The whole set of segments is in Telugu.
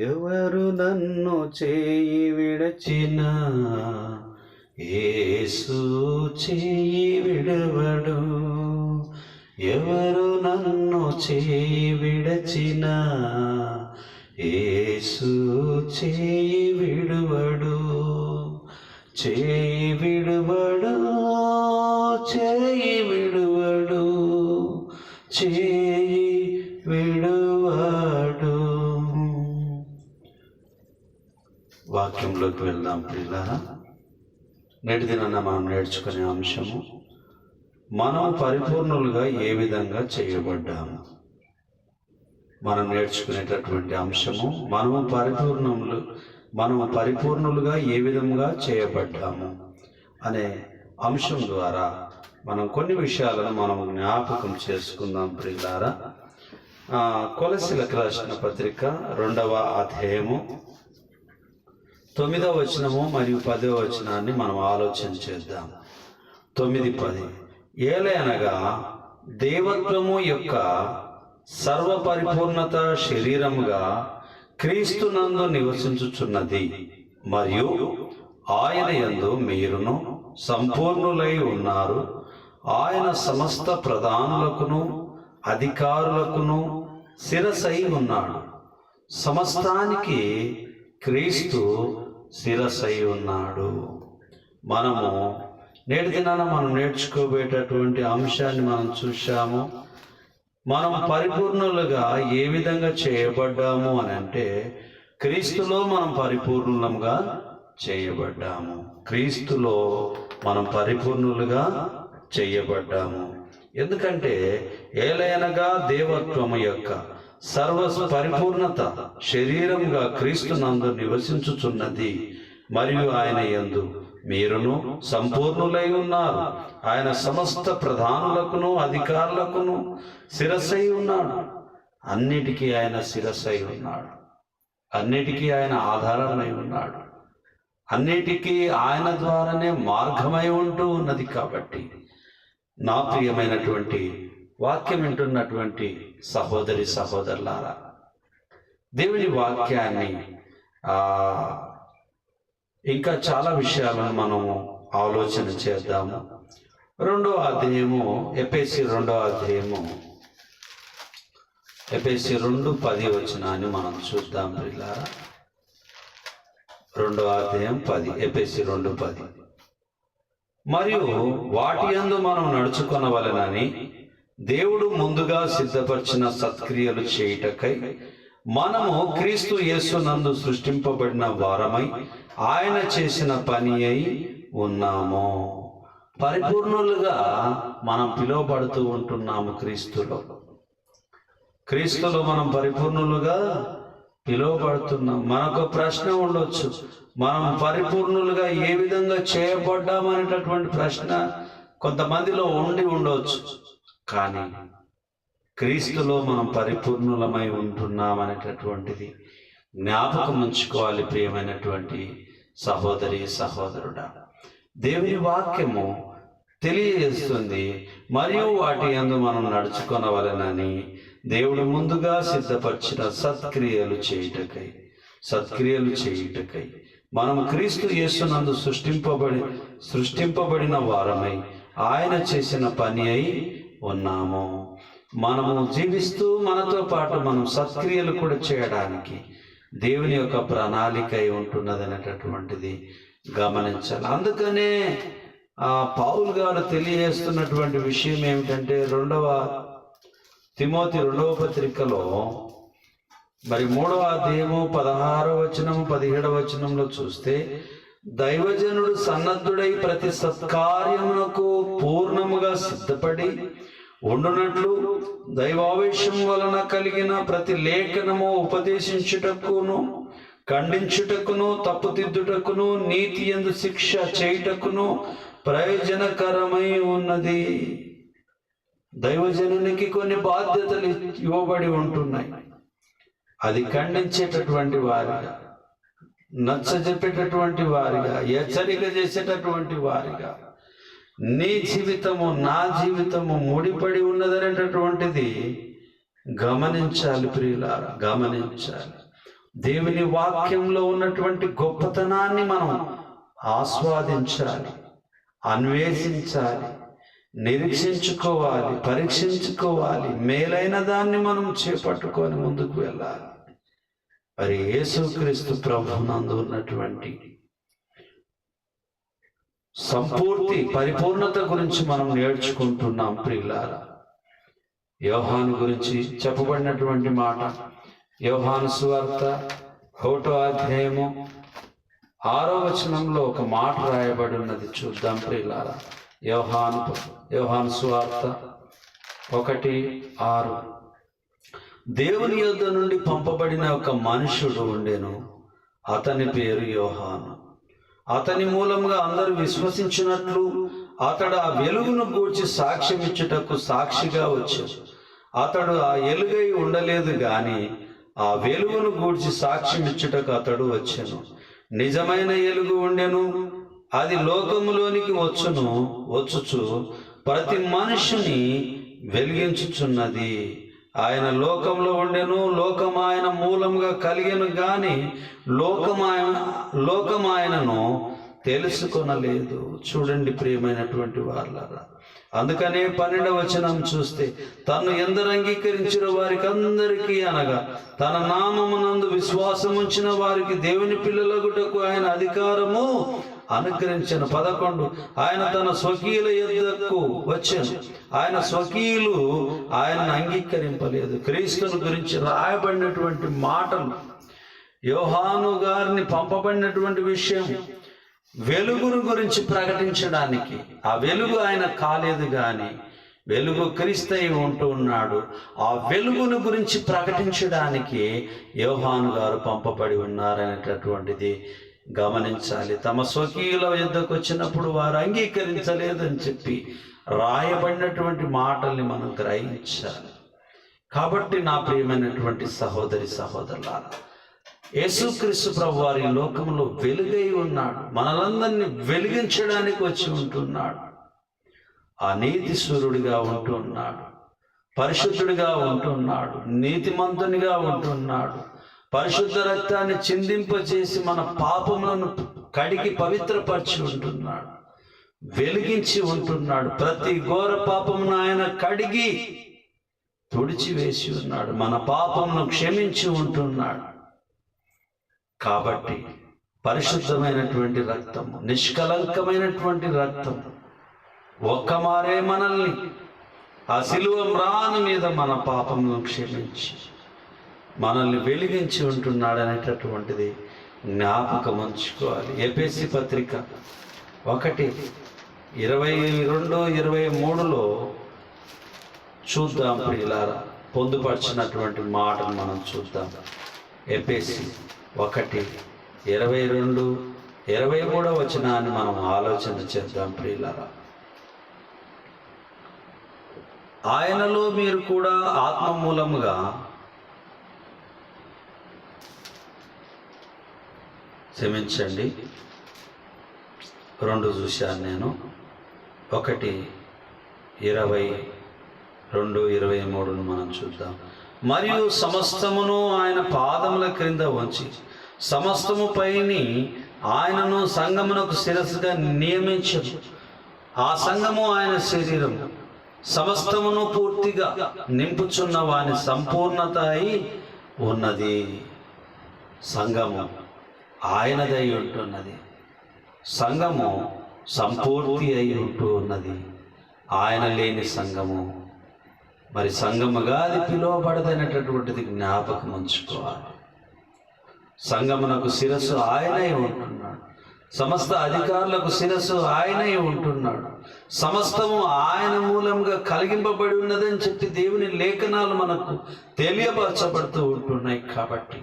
ఎవరు నన్ను చేయి విడచిన యేసు చేయి విడవడు. ఎవరు నన్ను చేయి విడచిన యేసు చేయి విడువడు. చేయి విడువడు, చేయి విడువడు, చేయి విడువడు. వాక్యంలోకి వెళ్దాం ప్రియులారా. నేటి దినాన మనం నేర్చుకునే అంశము, మనం పరిపూర్ణులుగా ఏ విధంగా చేయబడ్డాము. మనం నేర్చుకునేటటువంటి అంశము, మనము పరిపూర్ణులుగా ఏ విధంగా చేయబడ్డాము అనే అంశం ద్వారా మనం కొన్ని విషయాలను మనం జ్ఞాపకం చేసుకుందాం ప్రియులారా. కొలస్సీలకు రాసిన పత్రిక 2వ అధ్యాయము 9వ వచనము మరియు 10వ వచనాన్ని మనం ఆలోచన చేద్దాం. 9-10. ఏలయనగా దేవత్వము యొక్క సర్వపరిపూర్ణత శరీరముగా క్రీస్తునందు నివసించుచున్నది, మరియు ఆయన యందు మీరును సంపూర్ణులై ఉన్నారు. ఆయన సమస్త ప్రధానులకును అధికారులకును శిరసై ఉన్నాడు. సమస్తానికి క్రీస్తు శిరసై ఉన్నాడు. మనము నేటి దినాన మనం నేర్చుకోబోయేటటువంటి అంశాన్ని మనం చూశాము. మనం పరిపూర్ణులుగా ఏ విధంగా చేయబడ్డాము అని అంటే, క్రీస్తులో మనం పరిపూర్ణులుగా చేయబడ్డాము. క్రీస్తులో మనం పరిపూర్ణులుగా చేయబడ్డాము. ఎందుకంటే ఏలయనగా దేవత్వము యొక్క సర్వ పరిపూర్ణత శరీరంగా క్రీస్తునందు నివసించుచున్నది, మరియు ఆయన యందు మీరును సంపూర్ణులై ఉన్నారు. ఆయన సమస్త ప్రధానులకును అధికారులకును శిరసై ఉన్నాడు. అన్నిటికీ ఆయన శిరసై ఉన్నాడు. అన్నిటికీ ఆయన ఆధారమై ఉన్నాడు. అన్నిటికీ ఆయన ద్వారానే మార్గమై ఉంటూ ఉన్నది. కాబట్టి నా ప్రియమైనటువంటి వాక్యం వింటున్నటువంటి సహోదరి సహోదరులారా, దేవుని వాక్యాన్ని ఇంకా చాలా విషయాలను మనము ఆలోచన చేద్దాము. 2వ అధ్యాయము ఎఫెసీ 2వ అధ్యాయము ఎఫెసీ 2:10 వచనాన్ని మనం చూద్దాం ప్రియులారా. 2వ అధ్యాయం 10, ఎఫెసీ 2:10. మరియు వాటి యందు మనం నడుచుకొనవలెనని దేవుడు ముందుగా సిద్ధపరిచిన సత్క్రియలు చేయుటకై మనము క్రీస్తు యేసునందు సృష్టింపబడిన వారమై ఆయన చేసిన పని అయి ఉన్నాము. పరిపూర్ణులుగా మనం పిలువబడుతూ ఉంటున్నాము. క్రీస్తులో మనం పరిపూర్ణులుగా పిలువబడుతున్నాం. మనకు ప్రశ్న ఉండొచ్చు, మనం పరిపూర్ణులుగా ఏ విధంగా చేయబడ్డామనేటటువంటి ప్రశ్న కొంతమందిలో ఉండొచ్చు. కానీ క్రీస్తులో మనం పరిపూర్ణులమై ఉంటున్నామనేటటువంటిది జ్ఞాపకం ఉంచుకోవాలి ప్రియమైనటువంటి సహోదరి సహోదరుడా. దేవుని వాక్యము తెలియజేస్తుంది, మరియు వాటి యందు మనం నడుచుకొనవలెనని దేవుడు ముందుగా సిద్ధపరిచిన సత్క్రియలు చేయుటకై మనం క్రీస్తు యేసునందు సృష్టింపబడిన వారమై ఆయన చేసిన పని అయి ఉన్నాము. మనము జీవిస్తూ మనతో పాటు మనం సత్క్రియలు కూడా చేయడానికి దేవుని యొక్క ప్రణాళిక అయి ఉంటున్నది అనేటటువంటిది గమనించాలి. అందుకనే పౌలు గారు తెలియజేస్తున్నటువంటి విషయం ఏమిటంటే, 2వ తిమోతి 2వ పత్రికలో మరి 3వ అధ్యాయము 16వ వచనము 17వ వచనంలో చూస్తే, దైవజనుడు సన్నద్ధుడై ప్రతి సత్కార్యమునకు పూర్ణముగా సిద్ధపడి ఉండునట్లు దైవావేశం వలన కలిగిన ప్రతి లేఖనము ఉపదేశించుటకును, ఖండించుటకును, తప్పుదిద్దుటకును, నీతి యందు శిక్ష చేయుటకును ప్రయోజనకరమై ఉన్నది. దైవజనునికి కొన్ని బాధ్యతలు ఇవ్వబడి ఉంటున్నాయి. అది ఖండించేటటువంటి వారిగా, నచ్చజెప్పేటటువంటి వారిగా, హెచ్చరిక చేసేటటువంటి వారిగా, నీ జీవితము నా జీవితము ముడిపడి ఉన్నదనేటటువంటిది గమనించాలి ప్రియులారా, గమనించాలి. దేవుని వాక్యంలో ఉన్నటువంటి గొప్పతనాన్ని మనం ఆస్వాదించాలి, అన్వేషించాలి, నిరీక్షించుకోవాలి, పరీక్షించుకోవాలి. మేలైన దాన్ని మనం చేపట్టుకొని ముందుకు వెళ్ళాలి. మరి యేసుక్రీస్తు ప్రభువునందు ఉన్నటువంటి సంపూర్తి పరిపూర్ణత గురించి మనం నేర్చుకుంటున్నాం ప్రియులారా. యోహాను గురించి చెప్పబడినటువంటి మాట, యోహాను సువార్త 1వ అధ్యాయము 6వ వచనంలో ఒక మాట రాయబడి ఉన్నది. చూద్దాం ప్రియులారా. యోహాను సువార్త 1:6. దేవుని యొద్ద నుండి పంపబడిన ఒక మనుషుడు ఉండెను, అతని పేరు యోహాను. అతని మూలంగా అందరూ విశ్వసించినట్లు అతడు ఆ వెలుగును గూర్చి సాక్ష్యం ఇచ్చుటకు సాక్షిగా వచ్చాడు. అతడు ఆ వెలుగై ఉండలేదు గాని ఆ వెలుగును గూర్చి సాక్ష్యం ఇచ్చుటకు అతడు వచ్చెను. నిజమైన వెలుగు ఉండెను, అది లోకములోనికి వచ్చుచు ప్రతి మనిషిని వెలిగించుచున్నది. ఆయన లోకంలో ఉండెను, లోకం ఆయన మూలంగా కలిగెను గాని లోకం ఆయనను తెలుసుకొనలేదు. చూడండి ప్రియమైనటువంటి వారులారా, అందుకనే 12వ వచనం చూస్తే, తను ఎందరు అంగీకరించిన వారికి అందరికీ అనగా తన నామమునందు విశ్వాసం ఉంచిన వారికి దేవుని పిల్లలగుటకు ఆయన అధికారము అనుగ్రహించను. 11, ఆయన తన స్వకీయుల యొద్దకు వచ్చాను, ఆయన స్వకీయులు ఆయనను అంగీకరింపలేదు. క్రీస్తుని గురించి రాయబడినటువంటి మాటలు, యోహాను గారిని పంపబడినటువంటి విషయం వెలుగును గురించి ప్రకటించడానికి. ఆ వెలుగు ఆయన కాలేదు గాని వెలుగు క్రీస్తై ఉంటూ ఉన్నాడు. ఆ వెలుగును గురించి ప్రకటించడానికి యోహాను గారు పంపబడి ఉన్నారనేటటువంటిది గమనించాలి. తమ స్వకీయుల యుద్ధకు వచ్చినప్పుడు వారు అంగీకరించలేదని చెప్పి రాయబడినటువంటి మాటల్ని మనం గ్రహించాలి. కాబట్టి నా ప్రియమైనటువంటి సహోదరి సహోదరులారా, యేసుక్రీస్తు ప్రభు వారి లోకంలో వెలుగై ఉన్నాడు, మనలందరినీ వెలిగించడానికి వచ్చి ఉంటున్నాడు. ఆ నీతి సూర్యుడిగా ఉంటున్నాడు, పరిశుద్ధుడిగా ఉంటున్నాడు, నీతిమంతునిగా ఉంటున్నాడు. పరిశుద్ధ రక్తాన్ని చిందింపజేసి మన పాపములను కడిగి పవిత్రపరిచి ఉంటున్నాడు, వెలిగించి ఉంటున్నాడు. ప్రతి ఘోర పాపమును ఆయన కడిగి తుడిచివేసి ఉన్నాడు, మన పాపమును క్షమించి ఉంటున్నాడు. కాబట్టి పరిశుద్ధమైనటువంటి రక్తము, నిష్కలంకమైనటువంటి రక్తము ఒక్క మారే మనల్ని ఆ శిలువ మ్రాను మీద మన పాపమును క్షమించి మనల్ని వెలిగించి ఉంటున్నాడు అనేటటువంటిది జ్ఞాపకం ఉంచుకోవాలి. ఎఫెసీ పత్రిక 1:22-23లో చూద్దాం ప్రియులారా, పొందుపరిచినటువంటి మాటను మనం చూద్దాం. ఎఫెసీ 1:22-23 వచనాన్ని మనం ఆలోచన చేద్దాం ప్రియులారా. ఆయనలో మీరు కూడా ఆత్మ మూలముగా క్షమించండి, 2 చూశాను నేను. 1:22-23 మనం చూద్దాం. మరియు సమస్తమును ఆయన పాదముల క్రింద ఉంచి సమస్తము పైని ఆయనను సంఘమునకు శిరస్సుగా నియమించు. ఆ సంఘము ఆయన శరీరము, సమస్తమును పూర్తిగా నింపుచున్న వాని సంపూర్ణత అయి ఉన్నది. సంఘము ఆయనదై ఉంటున్నది, సంఘము సంపూర్తి అయి ఉంటూ ఉన్నది. ఆయన లేని సంఘము మరి సంఘముగా అది పిలువబడదనేటటువంటిది జ్ఞాపకం ఉంచుకోవాలి. సంఘమునకు శిరస్సు ఆయనై ఉంటున్నాడు, సమస్త అధికారులకు శిరస్సు ఆయనై ఉంటున్నాడు. సమస్తము ఆయన మూలంగా కలిగింపబడి ఉన్నదని చెప్పి దేవుని లేఖనాలు మనకు తెలియపరచబడుతూ ఉంటున్నాయి. కాబట్టి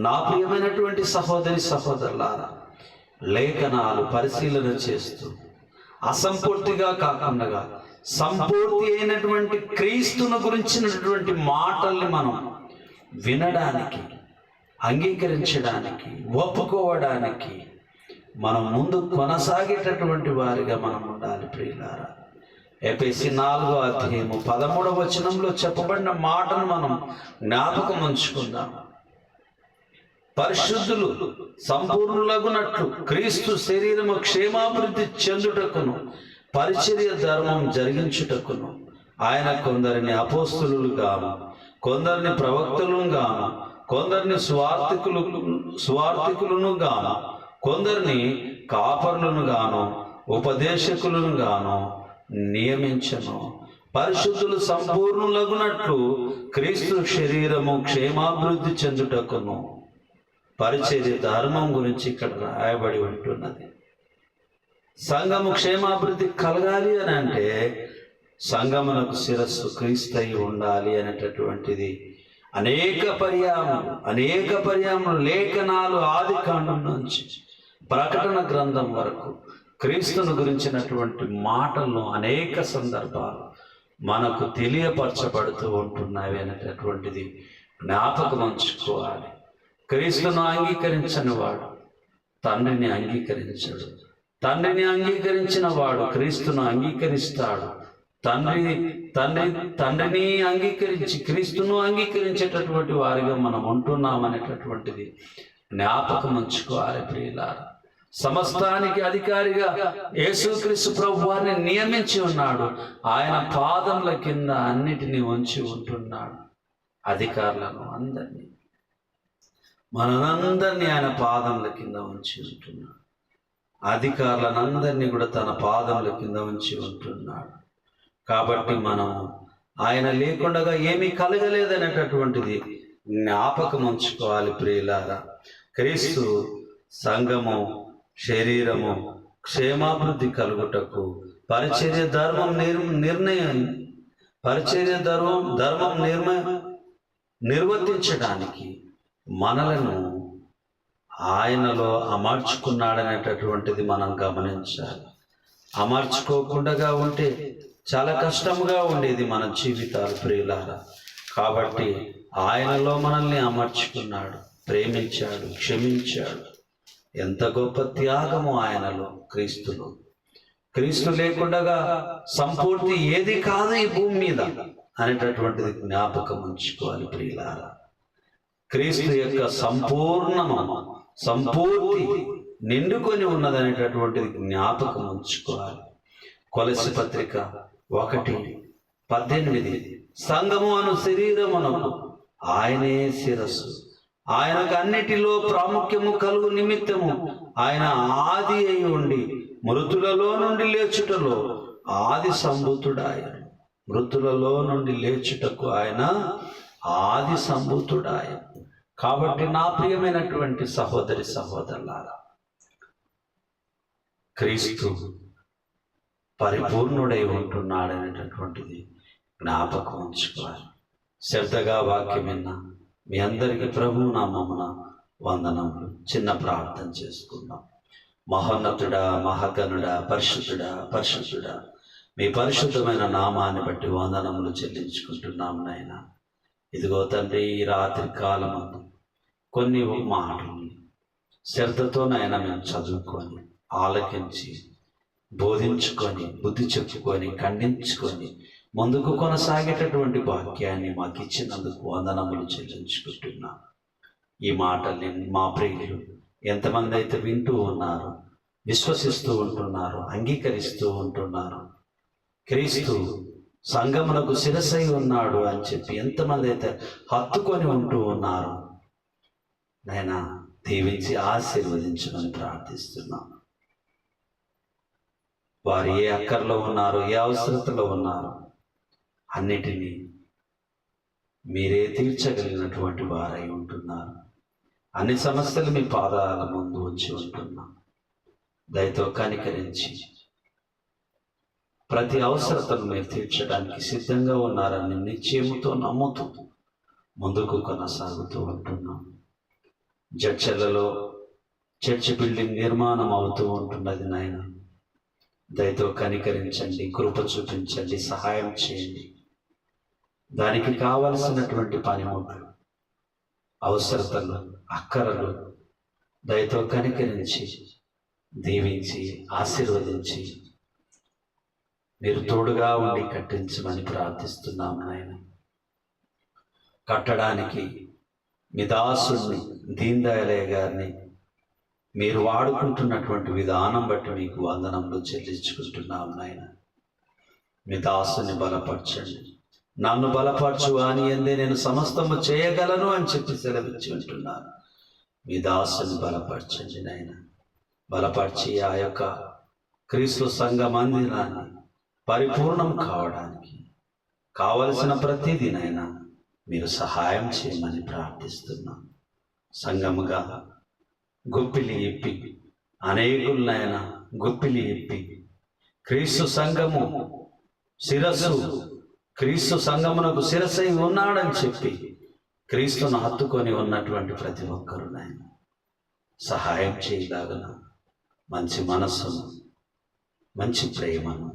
నా ప్రియమైనటువంటి సహోదరి సహోదరులారా, లేఖనాలు పరిశీలన చేస్తూ అసంపూర్తిగా కాకుండా సంపూర్తి అయినటువంటి క్రీస్తును గురించినటువంటి మాటల్ని మనం వినడానికి, అంగీకరించడానికి, ఒప్పుకోవడానికి మనం ముందు కొనసాగేటటువంటి వారిగా మనం ఉండాలి ప్రియులారా. ఎఫెసీ 4:13 చెప్పబడిన మాటను మనం జ్ఞాపకం ఉంచుకుందాం. పరిశుద్ధులు సంపూర్ణులగునట్లు క్రీస్తు శరీరము క్షేమాభివృద్ధి చెందుటకును పరిచర్య ధర్మం జరిగించుటకును ఆయన కొందరిని అపోస్తలుగాను, కొందరిని ప్రవక్తలను గాను, కొందరిని స్వార్థికులను గాను, కొందరిని కాపరులను గాను, ఉపదేశకులను గాను నియమించను. పరిశుద్ధులు సంపూర్ణులగునట్లు క్రీస్తు శరీరము క్షేమాభివృద్ధి చెందుటకును పరిచర్య ధర్మం గురించి ఇక్కడ రాయబడి ఉంటున్నది. సంఘము క్షేమాభివృద్ధి కలగాలి అని అంటే సంఘమునకు శిరస్సు క్రీస్తై ఉండాలి అనేటటువంటిది అనేక పర్యాయములు లేఖనాలు ఆది కాండం నుంచి ప్రకటన గ్రంథం వరకు క్రీస్తును గురించినటువంటి మాటలను అనేక సందర్భాలు మనకు తెలియపరచబడుతూ ఉంటున్నాయి అనేటటువంటిది జ్ఞాపకం ఉంచుకోవాలి. క్రీస్తును అంగీకరించని వాడు తండ్రిని అంగీకరించడు. తండ్రిని అంగీకరించిన వాడు క్రీస్తును అంగీకరిస్తాడు. తండ్రిని అంగీకరించి క్రీస్తును అంగీకరించేటటువంటి వారిగా మనం ఉంటున్నామనేటటువంటిది జ్ఞాపకం ఉంచుకోవాలి ప్రియులారా. సమస్తానికి అధికారిగా యేసుక్రీస్తు ప్రభు వారిని నియమించి ఉన్నాడు. ఆయన పాదముల కింద అన్నిటినీ ఉంచి ఉంటున్నాడు. అధికారులను అందరినీ, మనందరినీ ఆయన పాదముల కింద ఉంచి ఉంటున్నాడు. అధికారులను అందరినీ కూడా తన పాదముల కింద ఉంచి ఉంటున్నాడు. కాబట్టి మనం ఆయన లేకుండా ఏమీ కలగలేదనేటటువంటిది జ్ఞాపకం ఉంచుకోవాలి ప్రియులారా. క్రీస్తు సంఘము శరీరము క్షేమాభివృద్ధి కలుగుటకు పరిచర్య ధర్మం నిర్వర్తించడానికి మనలను ఆయనలో అమర్చుకున్నాడనేటటువంటిది మనం గమనించాలి. అమర్చుకోకుండా ఉంటే చాలా కష్టంగా ఉండేది మన జీవితాలు ప్రియులారా. కాబట్టి ఆయనలో మనల్ని అమర్చుకున్నాడు, ప్రేమించాడు, క్షమించాడు. ఎంత గొప్ప త్యాగము ఆయనలో, క్రీస్తులో. క్రీస్తు లేకుండా సంపూర్తి ఏది కాదు ఈ భూమి మీద అనేటటువంటిది జ్ఞాపకం ఉంచుకోవాలి ప్రియులారా. క్రీస్తు యొక్క సంపూర్తి నిండుకొని ఉన్నదనేటటువంటిది జ్ఞాపకం ఉంచుకోవాలి. కొలస్సీ పత్రిక 1:18 సంఘము అను శరీరమునకు ఆయనే శిరస్సు, ఆయనకు అన్నిటిలో ప్రాముఖ్యము కలుగు నిమిత్తము ఆయన ఆది అయి ఉండి మృతులలో నుండి లేచుటలో ఆది సంభూతుడాయను. మృతులలో నుండి లేచుటకు ఆయన ఆది సంభూతుడాయను. కాబట్టి నా ప్రియమైనటువంటి సహోదరి సహోదరులారా, క్రీస్తు పరిపూర్ణుడై ఉంటున్నాడనేటటువంటిది జ్ఞాపకం ఉంచుకోవాలి. శ్రద్ధగా వాక్యం విన్న మీ అందరికీ ప్రభు నామమున వందనములు. చిన్న ప్రార్థన చేసుకుందాం. మహోన్నతుడా, మహాగణుడా, పరిశుద్ధుడా మీ పరిశుద్ధమైన నామాన్ని బట్టి వందనములు చెల్లించుకుంటున్నాం నాయన. ఇదిగో తండ్రి, ఈ రాత్రి కాలమందు కొన్ని మాటలు శ్రద్ధతో నాయన మేము చదువుకొని, ఆలకించి, బోధించుకొని, బుద్ధి చెప్పుకొని, ఖండించుకొని ముందుకు కొనసాగేటటువంటి వాక్యాన్ని మాకు ఇచ్చినందుకు వందనములు చెల్లించుకుంటున్నాం. ఈ మాటల్ని మా ప్రియులు ఎంతమంది అయితే వింటూ ఉన్నారు, విశ్వసిస్తూ ఉంటున్నారు, అంగీకరిస్తూ ఉంటున్నారు, క్రీస్తు సంఘమునకు శిరసై ఉన్నాడు అని చెప్పి ఎంతమంది అయితే హత్తుకొని ఉంటూ ఉన్నారు, నాయనా దీవించి ఆశీర్వదించమని ప్రార్థిస్తున్నాం. వారు ఏ అక్కర్లో ఉన్నారో, ఏ అవసరతలో ఉన్నారో అన్నిటినీ మీరే తీర్చగలిగినటువంటి వారై ఉంటున్నారు. అన్ని సమస్యలు మీ పాదాల ముందు ఉంచి ఉంటున్నాం. దయతో కనికరించి ప్రతి అవసరతను మీరు తీర్చడానికి సిద్ధంగా ఉన్నారని నిశ్చయముతో నమ్ముతూ ముందుకు కొనసాగుతూ ఉంటున్నాం. జడ్చర్లలో చర్చి బిల్డింగ్ నిర్మాణం అవుతూ ఉంటున్నది నాయన. దయతో కనికరించండి, కృప చూపించండి, సహాయం చేయండి. దానికి కావలసినటువంటి పనిముట్లు, అవసరతలు, అక్కరలు దయతో కనికరించి, దీవించి, ఆశీర్వదించి మీరు తోడుగా ఉండి కట్టించమని ప్రార్థిస్తున్నాం నాయన. కట్టడానికి మీ దాసుడిని దీన్ దయాళయ్య గారిని మీరు వాడుకుంటున్నటువంటి విధానం బట్టి మీకు వందనములు చెల్లించుకుంటున్నాం నాయన. మీ దాసుని బలపరచండి. నన్ను బలపరచు అని అందే నేను సమస్తము చేయగలను అని చెప్పి సెలవిచ్చి ఉంటున్నాను. మీ దాసుని బలపరచండి నాయన. బలపరిచి ఆ యొక్క క్రీస్తు సంఘ మందిరాన్ని పరిపూర్ణం కావడానికి కావలసిన ప్రతిదీ నాయన మీరు సహాయం చేయమని ప్రార్థిస్తున్నాం. సంఘముగా గుప్పిలి ఇప్పి అనేకులనైనా గుప్పిలి ఇప్పి క్రీస్తు సంఘము శిరస్సు, క్రీస్తు సంఘమునకు శిరస్సై ఉన్నాడని చెప్పి క్రీస్తును హత్తుకొని ఉన్నటువంటి ప్రతి ఒక్కరు నాయన సహాయం చేయలాగన మంచి మనస్సును, మంచి ప్రేమను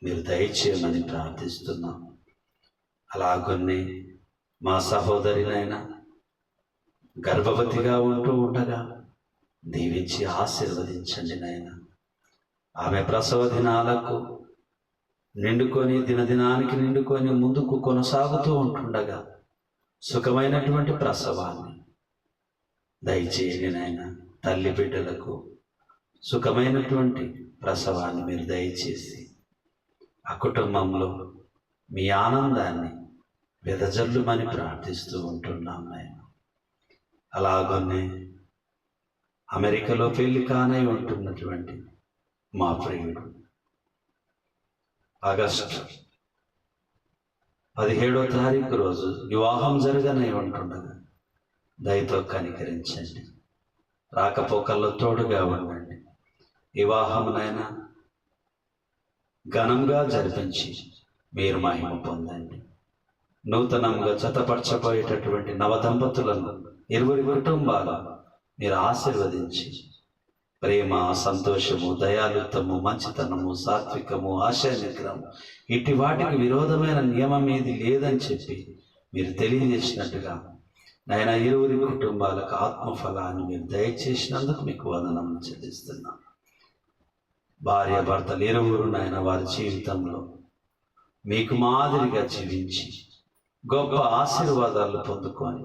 మీరు దయచేయమని ప్రార్థిస్తున్నాం. అలాగొన్ని మా సహోదరినైనా గర్భవతిగా ఉంటూ ఉండగా దీవించి ఆశీర్వదించండి నాయన. ఆమె ప్రసవ దినాలకు నిండుకొని దినదినానికి నిండుకొని ముందుకు కొనసాగుతూ ఉంటుండగా సుఖమైనటువంటి ప్రసవాన్ని దయచేయండి నాయన. తల్లి బిడ్డలకు సుఖమైనటువంటి ప్రసవాన్ని మీరు దయచేసి ఆ కుటుంబంలో మీ ఆనందాన్ని వెదజల్లుమని ప్రార్థిస్తూ ఉంటున్నాం నాయన. అలాగనే అమెరికాలో పెళ్లి కానై ఉంటున్నటువంటి మా ప్రియుడు ఆగస్టు 17వ తారీఖు రోజు వివాహం జరగనై ఉంటుండగా దయతో కనికరించండి. రాకపోకల్లో తోడుగా ఉండండి. వివాహమునైనా ఘనంగా జరిపించి మీరు మహిమ పొందండి. నూతనంగా జతపరచబోయేటటువంటి నవదంపతులను 20 కుటుంబాలు మీరు ఆశీర్వదించి ప్రేమ, సంతోషము, దయాలుత్వము, మంచితనము, సాత్వికము, ఆశయ నిగ్రహము ఇటు వాటికి విరోధమైన నియమం ఏది లేదని చెప్పి మీరు తెలియజేసినట్టుగా నాయన 20 కుటుంబాలకు ఆత్మఫలాన్ని మీరు దయచేసినందుకు మీకు వందనం చెల్లిస్తున్నాం. భార్య భర్తలు 20 నాయన వారి జీవితంలో మీకు మాదిరిగా జీవించి గొప్ప ఆశీర్వాదాలు పొందుకొని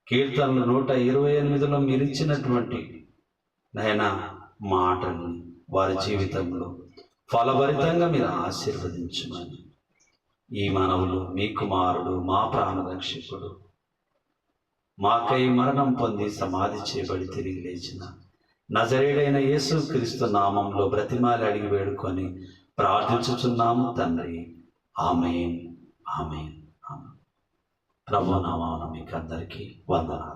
కీర్తనలు 128లో మీరు ఇచ్చినటువంటి నాయన మాటని వారి జీవితంలో ఫలభరితంగా మీరు ఆశీర్వదించమని ఈ మానవులు మీ కుమారుడు, మా ప్రాణరక్షకుడు, మాకై మరణం పొంది సమాధి చేయబడి తిరిగి లేచిన నజరేయుడైన యేసుక్రీస్తు నామంలో బ్రతిమాలి అడిగి వేడుకొని ప్రార్థించుచున్నాము తండ్రి. ఆమేన్, ఆమేన్, ఆమేన్. ప్రభు నామమున మీకు అందరికీ వందనాలు.